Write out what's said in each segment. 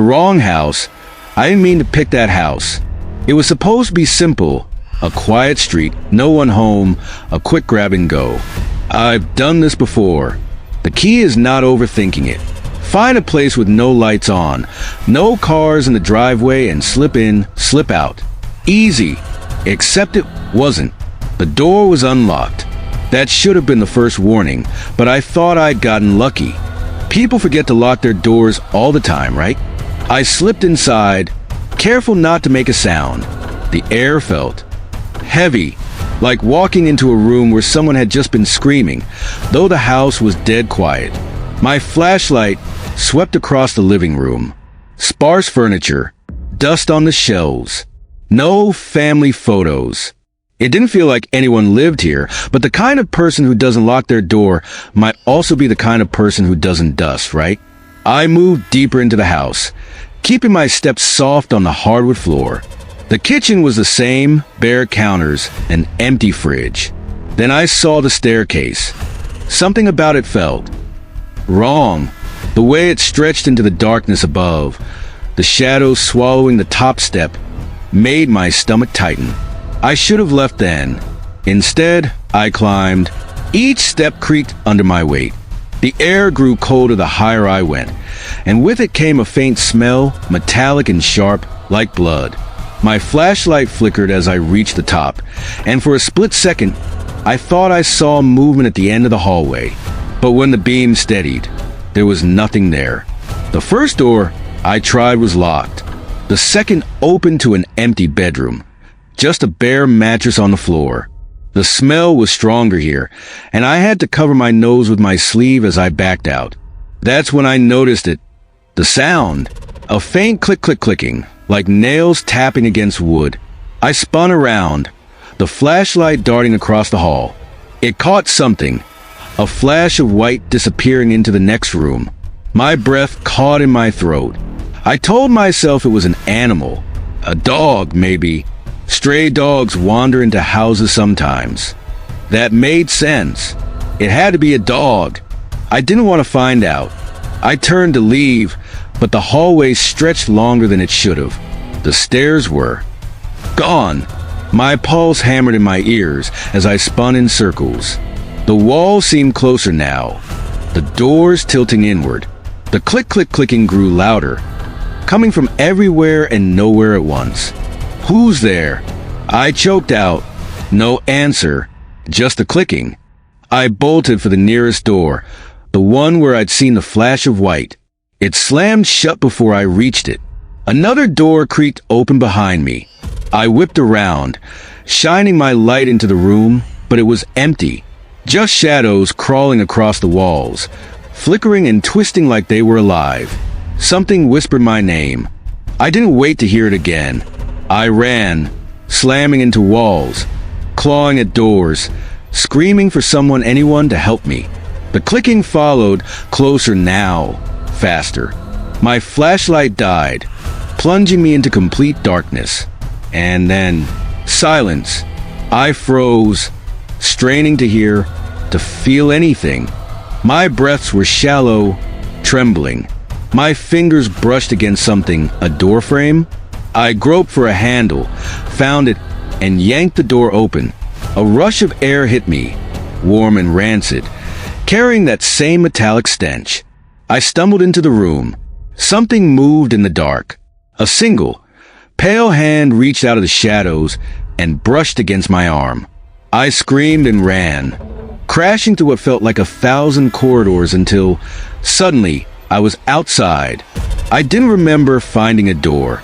wrong house. I didn't mean to pick that house. It was supposed to be simple. A quiet street, no one home, a quick grab and go. I've done this before. The key is not overthinking it. Find a place with no lights on, no cars in the driveway, and slip in, slip out. Easy. Except it wasn't. The door was unlocked. That should have been the first warning, but I thought I'd gotten lucky. People forget to lock their doors all the time, right? I slipped inside, careful not to make a sound. The air felt heavy, like walking into a room where someone had just been screaming, though the house was dead quiet. My flashlight swept across the living room. Sparse furniture, dust on the shelves, no family photos. It didn't feel like anyone lived here, but the kind of person who doesn't lock their door might also be the kind of person who doesn't dust, right? I moved deeper into the house, keeping my steps soft on the hardwood floor. The kitchen was the same, bare counters, an empty fridge. Then I saw the staircase. Something about it felt wrong. The way it stretched into the darkness above, the shadows swallowing the top step, made my stomach tighten. I should have left then. Instead, I climbed. Each step creaked under my weight. The air grew colder the higher I went, and with it came a faint smell, metallic and sharp, like blood. My flashlight flickered as I reached the top, and for a split second, I thought I saw movement at the end of the hallway. But when the beam steadied, there was nothing there. The first door I tried was locked. The second opened to an empty bedroom. Just a bare mattress on the floor. The smell was stronger here, and I had to cover my nose with my sleeve as I backed out. That's when I noticed it. The sound. A faint clicking, like nails tapping against wood. I spun around, the flashlight darting across the hall. It caught something, a flash of white disappearing into the next room. My breath caught in my throat. I told myself it was an animal, a dog maybe. Stray dogs wander into houses sometimes. That made sense. It had to be a dog. I didn't want to find out. I turned to leave, but the hallway stretched longer than it should have. The stairs were gone. My pulse hammered in my ears as I spun in circles. The walls seemed closer now, the doors tilting inward. The clicking grew louder, coming from everywhere and nowhere at once. Who's there? I choked out. No answer, just the clicking. I bolted for the nearest door, the one where I'd seen the flash of white. It slammed shut before I reached it. Another door creaked open behind me. I whipped around, shining my light into the room, but it was empty. Just shadows crawling across the walls, flickering and twisting like they were alive. Something whispered my name. I didn't wait to hear it again. I ran, slamming into walls, clawing at doors, screaming for anyone to help me. The clicking followed, closer now, faster. My flashlight died, plunging me into complete darkness. And then, silence. I froze, straining to hear, to feel anything. My breaths were shallow, trembling. My fingers brushed against something, a door frame. I groped for a handle, found it, and yanked the door open. A rush of air hit me, warm and rancid, carrying that same metallic stench. I stumbled into the room. Something moved in the dark. A single, pale hand reached out of the shadows and brushed against my arm. I screamed and ran, crashing through what felt like 1,000 corridors until, suddenly, I was outside. I didn't remember finding a door.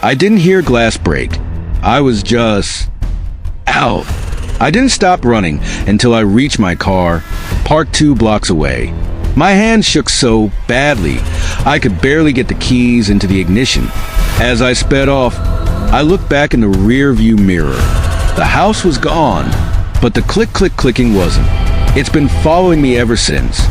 I didn't hear glass break. I was just out. I didn't stop running until I reached my car, parked 2 blocks away. My hands shook so badly, I could barely get the keys into the ignition. As I sped off, I looked back in the rear-view mirror. The house was gone, but the clicking wasn't. It's been following me ever since.